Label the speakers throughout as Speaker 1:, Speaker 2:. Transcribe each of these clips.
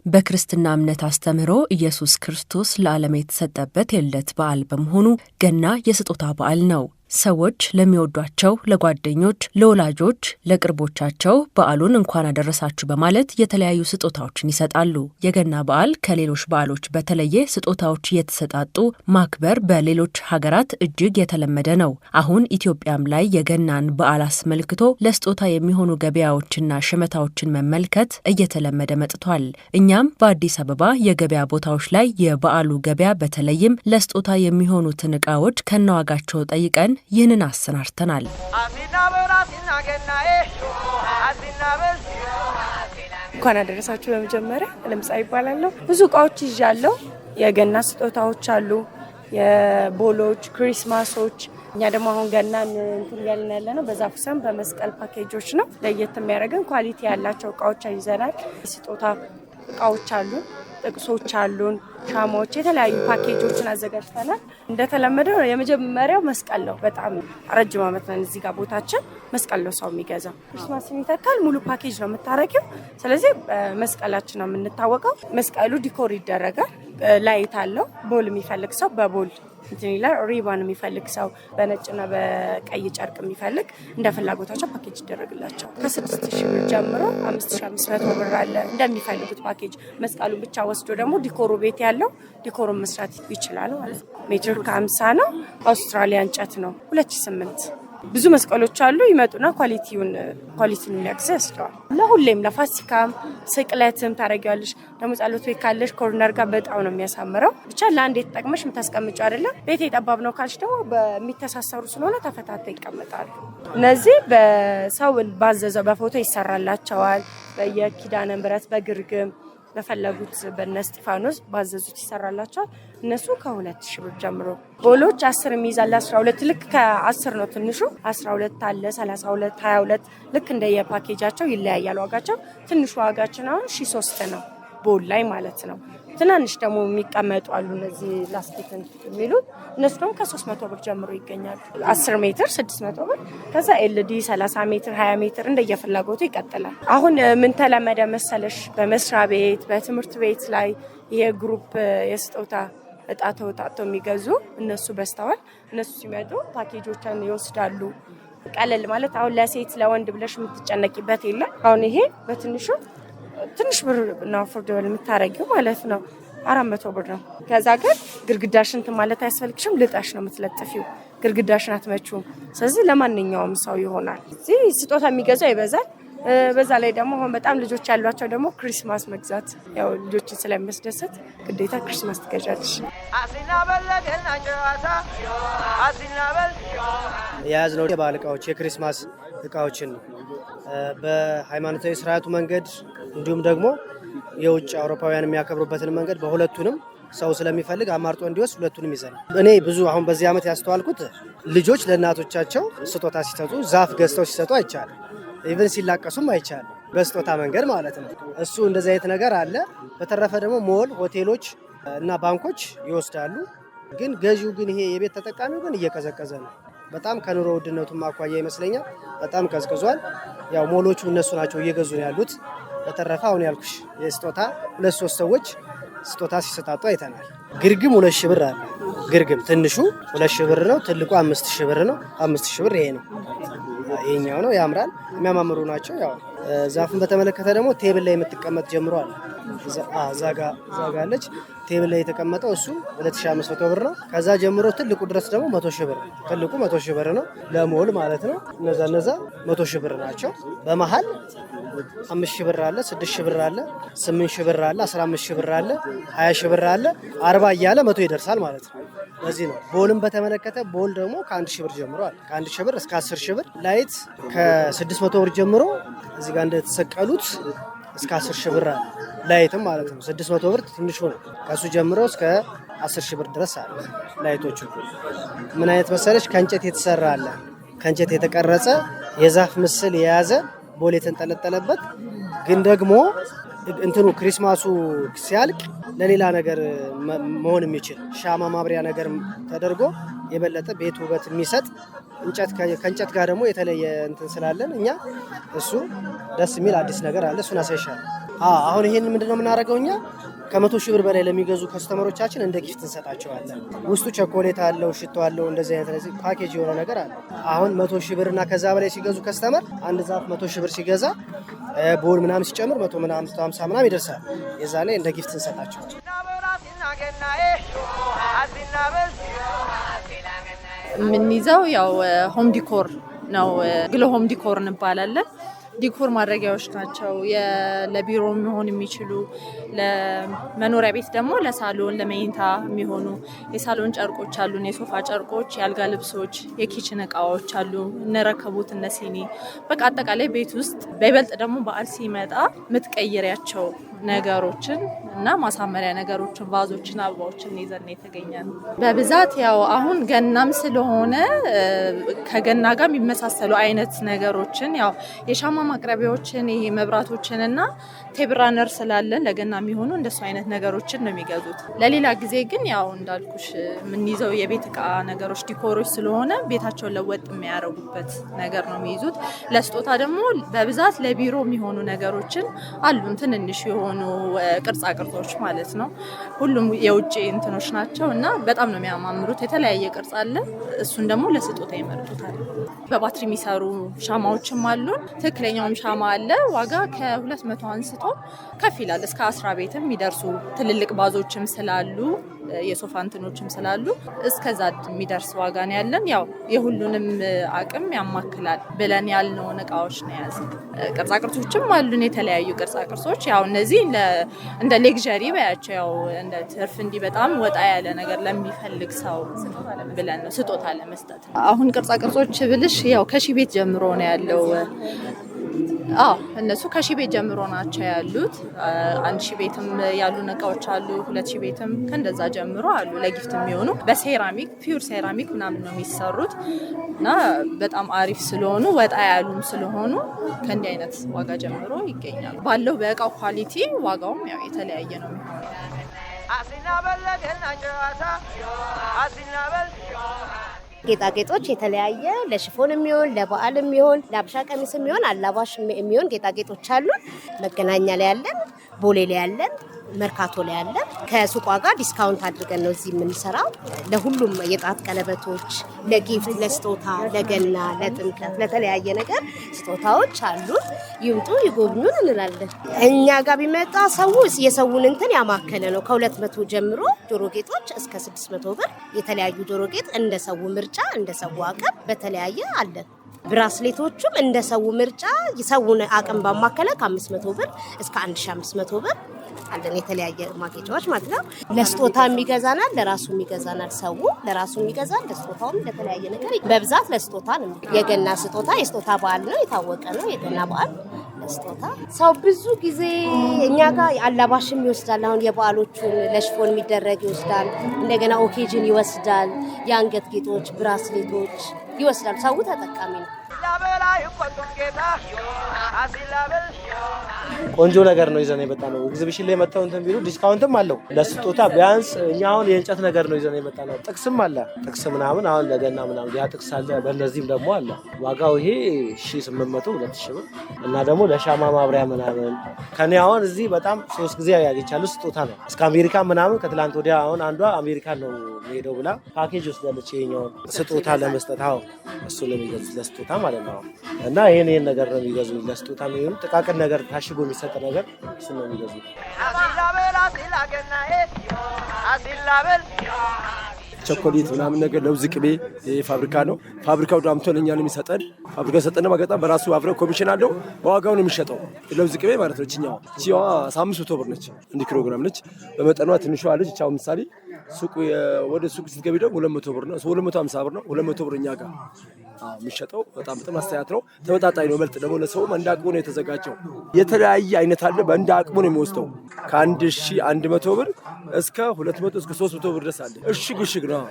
Speaker 1: በክርስትና እምነት አስተምህሮ ኢየሱስ ክርስቶስ ለዓለም የተሰጠበት የልደት በዓል በመሆኑ ገና የስጦታ በዓል ነው። ሰዎች ለሚወዷቸው ለጓደኞች፣ ለወላጆች፣ ለቅርቦቻቸው በዓሉን እንኳን አደረሳችሁ በማለት የተለያዩ ስጦታዎችን ይሰጣሉ። የገና በዓል ከሌሎች በዓሎች በተለየ ስጦታዎች እየተሰጣጡ ማክበር በሌሎች ሀገራት እጅግ የተለመደ ነው። አሁን ኢትዮጵያም ላይ የገናን በዓል አስመልክቶ ለስጦታ የሚሆኑ ገበያዎችና ሸመታዎችን መመልከት እየተለመደ መጥቷል። እኛም በአዲስ አበባ የገበያ ቦታዎች ላይ የበዓሉ ገበያ በተለይም ለስጦታ የሚሆኑትን ዕቃዎች ከነዋጋቸው ጠይቀን ይህንን አሰናርተናል።
Speaker 2: እንኳን አደረሳችሁ። በመጀመሪያ ለምጻይ ይባላለሁ። ብዙ እቃዎች ይዣለሁ። የገና ስጦታዎች አሉ፣ የቦሎች፣ ክሪስማሶች። እኛ ደግሞ አሁን ገናን እንትን ያልን ያለ ነው በዛፍ ሰም በመስቀል ፓኬጆች ነው። ለየት የሚያደርገን ኳሊቲ ያላቸው እቃዎች ይዘናል። ስጦታ እቃዎች አሉ፣ ጥቅሶች አሉን፣ ሻማዎች፣ የተለያዩ ፓኬጆችን አዘጋጅተናል። እንደተለመደው የመጀመሪያው መስቀል ነው። በጣም ረጅም ዓመት ነን እዚህ ጋር ቦታችን መስቀል ነው ሰው የሚገዛው። ክሪስማስን ይተካል። ሙሉ ፓኬጅ ነው የምታረጊው። ስለዚህ መስቀላችን ነው የምንታወቀው። መስቀሉ ዲኮር ይደረጋል። ላይት አለው። ቦል የሚፈልግ ሰው በቦል እንትን ይላል። ሪባን የሚፈልግ ሰው በነጭና በቀይ ጨርቅ የሚፈልግ እንደ ፍላጎታቸው ፓኬጅ ይደረግላቸው። ከ6000 ብር ጀምሮ 5500 ብር አለ እንደሚፈልጉት ፓኬጅ። መስቀሉን ብቻ ወስዶ ደግሞ ዲኮሩ ቤት ያለው ዲኮሩን መስራት ይችላል ማለት ነው። ሜትር ከ50 ነው። አውስትራሊያ እንጨት ነው። 2008 ብዙ መስቀሎች አሉ። ይመጡና ኳሊቲውን የሚያግዘ ያስደዋል። ለሁሌም ለፋሲካም ስቅለትም ታረጊዋለሽ። ደግሞ ጸሎት ቤት ካለሽ ኮርነር ጋር በጣም ነው የሚያሳምረው። ብቻ ለአንዴ ተጠቅመሽ የምታስቀምጪው አይደለም። ቤት የጠባብ ነው ካልሽ ደግሞ በሚተሳሰሩ ስለሆነ ተፈታተው ይቀመጣሉ። እነዚህ በሰው ባዘዘው በፎቶ ይሰራላቸዋል። በየኪዳነ ምሕረት በግርግም በፈለጉት በእነ እስጢፋኖስ ባዘዙት ይሰራላቸዋል። እነሱ ከ2000 ብር ጀምሮ ቦሎች 10 የሚይዛል 12 ልክ ከ10 ነው ትንሹ 12 አለ 32 22 ልክ እንደየፓኬጃቸው ይለያያል ዋጋቸው። ትንሹ ዋጋችን አሁን 1003 ነው ቦል ላይ ማለት ነው። ትናንሽ ደግሞ የሚቀመጡ አሉ እነዚህ ላስቲክ የሚሉት እነሱ ደግሞ ከ300 ብር ጀምሮ ይገኛሉ። 10 ሜትር 600 ብር። ከዛ ኤልዲ 30 ሜትር 20 ሜትር እንደየፍላጎቱ ይቀጥላል። አሁን ምን ተለመደ መሰለሽ በመስሪያ ቤት በትምህርት ቤት ላይ የግሩፕ የስጦታ እጣ ተወጣጥተው የሚገዙ እነሱ በስተዋል። እነሱ ሲመጡ ፓኬጆችን ይወስዳሉ። ቀለል ማለት አሁን ለሴት ለወንድ ብለሽ የምትጨነቂበት የለም። አሁን ይሄ በትንሹ ትንሽ ብር ነው አፎርደብል የምታረጊው ማለት ነው። 400 ብር ነው። ከዛ ግን ግርግዳሽን ማለት አያስፈልግሽም። ልጣሽ ነው የምትለጥፊው። ግርግዳሽን አትመቹም። ስለዚህ ለማንኛውም ሰው ይሆናል። እዚህ ስጦታ የሚገዛው ይበዛል። በዛ ላይ ደግሞ አሁን በጣም ልጆች ያሏቸው ደግሞ ክሪስማስ መግዛት ያው ልጆችን ስለሚያስደስት ግዴታ ክሪስማስ ትገዣለሽ።
Speaker 3: የያዝነው የበዓል እቃዎች የክሪስማስ እቃዎችን በሃይማኖታዊ ስርዓቱ መንገድ እንዲሁም ደግሞ የውጭ አውሮፓውያን የሚያከብሩበትን መንገድ በሁለቱንም ሰው ስለሚፈልግ አማርጦ እንዲወስድ ሁለቱንም ይዘናል። እኔ ብዙ አሁን በዚህ ዓመት ያስተዋልኩት ልጆች ለእናቶቻቸው ስጦታ ሲሰጡ ዛፍ ገዝተው ሲሰጡ አይቻልም። ኢቨን ሲላቀሱም አይቻልም። በስጦታ መንገድ ማለት ነው። እሱ እንደዚህ አይነት ነገር አለ። በተረፈ ደግሞ ሞል፣ ሆቴሎች እና ባንኮች ይወስዳሉ። ግን ገዢው ግን ይሄ የቤት ተጠቃሚው ግን እየቀዘቀዘ ነው። በጣም ከኑሮ ውድነቱም አኳያ ይመስለኛል በጣም ቀዝቅዟል። ያው ሞሎቹ እነሱ ናቸው እየገዙ ያሉት። በተረፈ አሁን ያልኩሽ የስጦታ 2-3 ሰዎች ስጦታ ሲሰጣጡ አይተናል። ግርግም 2000 ብር አለ። ግርግም ትንሹ 2000 ብር ነው። ትልቁ 5000 ብር ነው። 5000 ብር ይሄ ነው። ይሄኛው ነው። ያምራል። የሚያማምሩ ናቸው። ያው ዛፍን በተመለከተ ደግሞ ቴብል ላይ የምትቀመጥ ጀምሮ አለ። ዛጋ አለች ቴብል ላይ የተቀመጠው እሱ 2500 ብር ነው። ከዛ ጀምሮ ትልቁ ድረስ ደግሞ 100,000 ብር። ትልቁ 100,000 ብር ነው ለሞል ማለት ነው። እነዛ 100,000 ብር ናቸው። በመሃል 5,000 ብር አለ፣ 6,000 ብር አለ፣ 8,000 ብር አለ፣ 15,000 ብር አለ፣ 20,000 ብር አለ፣ 40 እያለ 100 ይደርሳል ማለት ነው። ለዚህ ነው ቦልም በተመለከተ ቦል ደግሞ ከ1,000 ብር ጀምሮ አለ። ከ1,000 ብር እስከ 10,000 ብር። ላይት ከ600 ብር ጀምሮ እዚህ ጋር እንደተሰቀሉት እስከ 10,000 ብር አለ። ላይትም ማለት ነው 600 ብር ትንሹ ነው። ከሱ ጀምሮ እስከ 10,000 ብር ድረስ አለ። ላይቶቹ ምን አይነት መሰለሽ ከእንጨት የተሰራ አለ። ከእንጨት የተቀረጸ የዛፍ ምስል የያዘ ቦል የተንጠለጠለበት ግን ደግሞ እንትኑ ክሪስማሱ ሲያልቅ ለሌላ ነገር መሆን የሚችል ሻማ ማብሪያ ነገር ተደርጎ የበለጠ ቤት ውበት የሚሰጥ እንጨት ከእንጨት ጋር ደግሞ የተለየ እንትን ስላለን እኛ እሱ ደስ የሚል አዲስ ነገር አለ። እሱን አሳይሻለሁ። አሁን ይሄን ምንድነው የምናደርገው እኛ ከ100 ሺህ ብር በላይ ለሚገዙ ከስተመሮቻችን እንደ ጊፍት እንሰጣቸዋለን። ውስጡ ቸኮሌት አለው፣ ሽቶ አለው፣ እንደዚህ አይነት ፓኬጅ የሆነ ነገር አለ። አሁን 100 ሺህ ብር እና ከዛ በላይ ሲገዙ ከስተመር አንድ ዛፍ 100 ሺህ ብር ሲገዛ ቦል ምናምን ሲጨምር 100 ምናምን 150 ምናምን ይደርሳል። የዛ ላይ እንደ ጊፍት እንሰጣቸዋለን።
Speaker 4: የምንይዘው ያው ሆም ዲኮር ነው። ግሎ ሆም ዲኮር እንባላለን። ዲኮር ማድረጊያዎች ናቸው። ለቢሮ መሆን የሚችሉ ለመኖሪያ ቤት ደግሞ ለሳሎን ለመኝታ የሚሆኑ የሳሎን ጨርቆች አሉን፣ የሶፋ ጨርቆች፣ የአልጋ ልብሶች፣ የኪችን እቃዎች አሉ፣ እነረከቡት እነሲኒ በቃ አጠቃላይ ቤት ውስጥ በይበልጥ ደግሞ በዓል ሲመጣ የምትቀይሪያቸው ነገሮችን እና ማሳመሪያ ነገሮችን ቫዞችን፣ አበባዎችን ይዘን የተገኘን በብዛት ያው አሁን ገናም ስለሆነ ከገና ጋር የሚመሳሰሉ አይነት ነገሮችን ያው የሻማ ማቅረቢያዎችን ይሄ መብራቶችን እና ቴብራነር ስላለን ለገና የሚሆኑ እንደሱ አይነት ነገሮችን ነው የሚገዙት። ለሌላ ጊዜ ግን ያው እንዳልኩሽ የምንይዘው የቤት እቃ ነገሮች ዲኮሮች ስለሆነ ቤታቸውን ለወጥ የሚያደርጉበት ነገር ነው የሚይዙት። ለስጦታ ደግሞ በብዛት ለቢሮ የሚሆኑ ነገሮችን አሉን ትንንሽ የሆኑ ቅርጻ ቅርጾች ማለት ነው። ሁሉም የውጭ እንትኖች ናቸው እና በጣም ነው የሚያማምሩት። የተለያየ ቅርጽ አለ። እሱን ደግሞ ለስጦታ ይመርጡታል። በባትሪ የሚሰሩ ሻማዎችም አሉን። ትክክለኛውም ሻማ አለ። ዋጋ ከ200 አንስቶ ከፍ ይላል እስከ 10 ቤትም የሚደርሱ ትልልቅ ባዞችም ስላሉ የሶፋ እንትኖችም ስላሉ እስከዛ የሚደርስ ዋጋ ነው ያለን። ያው የሁሉንም አቅም ያማክላል ብለን ያልነውን እቃዎች ነው ያዘን። ቅርጻ ቅርጾችም አሉን የተለያዩ ቅርጻ ቅርጾች። ያው እነዚህ እንደ ሌክዠሪ ባያቸው ያው እንደ ትርፍ እንዲህ በጣም ወጣ ያለ ነገር ለሚፈልግ ሰው ብለን ነው ስጦታ ለመስጠት። አሁን ቅርጻ ቅርጾች ብልሽ ያው ከሺህ ቤት ጀምሮ ነው ያለው። እነሱ ከሺህ ቤት ጀምሮ ናቸው ያሉት። 1000 ቤትም ያሉ እቃዎች አሉ፣ 2000 ቤትም ከእንደዛ ጀምሮ አሉ። ለጊፍት የሚሆኑ በሴራሚክ ፒውር ሴራሚክ ምናምን ነው የሚሰሩት እና በጣም አሪፍ ስለሆኑ ወጣ ያሉም ስለሆኑ ከእንዲህ አይነት ዋጋ ጀምሮ ይገኛሉ። ባለው በእቃው ኳሊቲ ዋጋውም ያው የተለያየ ነው የሚሆነው።
Speaker 5: ጌጣጌጦች የተለያየ ለሽፎን የሚሆን ለበዓል የሚሆን ለአብሻ ቀሚስ የሚሆን አላባሽ የሚሆን ጌጣጌጦች አሉን። መገናኛ ላይ ያለን፣ ቦሌ ላይ ያለን፣ መርካቶ ላይ ያለን። ከሱቋ ጋር ዲስካውንት አድርገን ነው እዚህ የምንሰራው። ለሁሉም የጣት ቀለበቶች፣ ለጊፍት፣ ለስጦታ፣ ለገና፣ ለጥምቀት፣ ለተለያየ ነገር ስጦታዎች አሉን። ይምጡ ይጎብኙን እንላለን። እኛ ጋር ቢመጣ ሰው የሰውን እንትን ያማከለ ነው። ከ200 ጀምሮ ጆሮ ጌጦች እስከ 600 ብር የተለያዩ ጆሮ ጌጥ እንደ ሰው ምርጫ እንደ ሰው አቅም በተለያየ አለን። ብራስሌቶቹም እንደ ሰው ምርጫ የሰውን አቅም ባማከለ ከ500 ብር እስከ 1500 ብር አለን። የተለያየ ማጌጫዎች ማለት ነው። ለስጦታ የሚገዛናል፣ ለራሱ የሚገዛናል። ሰው ለራሱ የሚገዛል፣ ለስጦታውም ለተለያየ ነገር በብዛት ለስጦታ ነው። የገና ስጦታ የስጦታ በዓል ነው፣ የታወቀ ነው። የገና በዓል ለስጦታ ሰው ብዙ ጊዜ እኛ ጋር አላባሽም ይወስዳል። አሁን የበዓሎቹን ለሽፎን የሚደረግ ይወስዳል። እንደገና ኦኬጅን ይወስዳል። የአንገት ጌጦች፣ ብራስሌቶች ይወስዳል። ሰው ተጠቃሚ ነው።
Speaker 3: ቆንጆ ነገር ነው ይዘን የመጣነው። ኤግዚቢሽን ላይ መጣው እንትን ቢሉ ዲስካውንትም አለው ለስጦታ። ቢያንስ እኛ አሁን የእንጨት ነገር ነው ይዘን የመጣነው። ጥቅስም አለ፣ ጥቅስ ምናምን አሁን ለገና ምናምን ያ ጥቅስ አለ። በእነዚህም ደግሞ አለ። ዋጋው ይሄ 1800 2000 ብር እና ደግሞ ለሻማ ማብሪያ ምናምን ከኔ አሁን እዚህ በጣም 3 ጊዜ ያገኛሉ። ስጦታ ነው እስከ አሜሪካ ምናምን። ከትላንት ወዲያ አሁን አንዷ አሜሪካ ነው ሄደው ብላ ፓኬጅ ወስዳለች። ይሄኛው ስጦታ ለመስጠት እሱ ነው የሚገዙት ለስጦታ ማለት ነው። እና ይሄን ነገር ነው የሚገዙት ለስጦታ ነው። ጥቃቅን ነገር ታሽጎ የሚሰጥ ነገር እሱ ነው የሚገዙት።
Speaker 6: ቸኮሌት ምናምን ነገር ለውዝ ቅቤ ፋብሪካ ነው። ፋብሪካው ዳምቶ ለኛ ነው የሚሰጠን። ፋብሪካው ሰጠነ ማገጣ በራሱ አብረ ኮሚሽን አለው። በዋጋው ነው የሚሸጠው ለውዝ ቅቤ ማለት ነው። እቺኛዋ 500 ብር ነች። 1 ኪሎ ግራም ነች። በመጠኗ ትንሿ አለች። ቻው ምሳሌ ሱቅ ወደ ሱቅ ስትገቢ ደግሞ 200 ብር ነው፣ 250 ብር ነው። 200 ብር እኛ ጋር የሚሸጠው በጣም አስተያየት ነው። ተመጣጣኝ ነው። መልጥ ደግሞ ለሰውም እንደ አቅሙ ነው የተዘጋጀው። የተለያየ አይነት አለ። በእንደ አቅሙ ነው የሚወስደው። ከ1100 ብር እስከ 200 እስከ 300 ብር ድረስ አለ። እሽግ ነው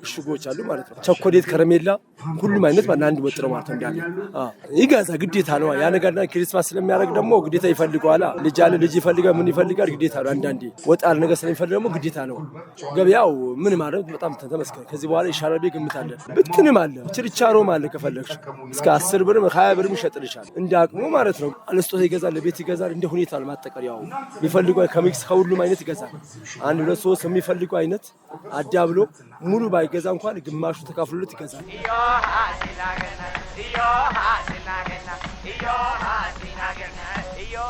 Speaker 6: እሽጎች አሉ ማለት ነው። ቸኮሌት፣ ከረሜላ ሁሉም አይነት አንድ ወጥ ነው ማለት እንዳለ ይገዛ ግዴታ ነው። ያ ነገርና ክሪስማስ ስለሚያደርግ ደግሞ ግዴታ ይፈልገዋል። ልጅ አለ ልጅ ይፈልጋል ምን ይፈልጋል ግዴታ ነው። አንዳንዴ ወጥ አለ ነገር ስለሚፈልግ ደግሞ ግዴታ ነው። ገበያው ምን ማለት በጣም ተመስገን ከዚህ በኋላ ይሻላል ገምታለን። ብትንም አለ ችርቻሮም አለ ከፈለግሽ እስከ 10 ብር 20 ብር ይሸጥልሻል እንደ አቅሙ ማለት ነው። አለስጦታ ይገዛል ለቤት ይገዛል እንደ ሁኔታ ነው። ማጠቀሪያው የሚፈልገው ከሚክስ ከሁሉም አይነት ይገዛል። አንድ ሁለት ሶስት የሚፈልገው አይነት አዳብሎ ሙሉ ባይገዛ እንኳን ግማሹ ተካፍሎለት ይገዛል።
Speaker 7: Yo,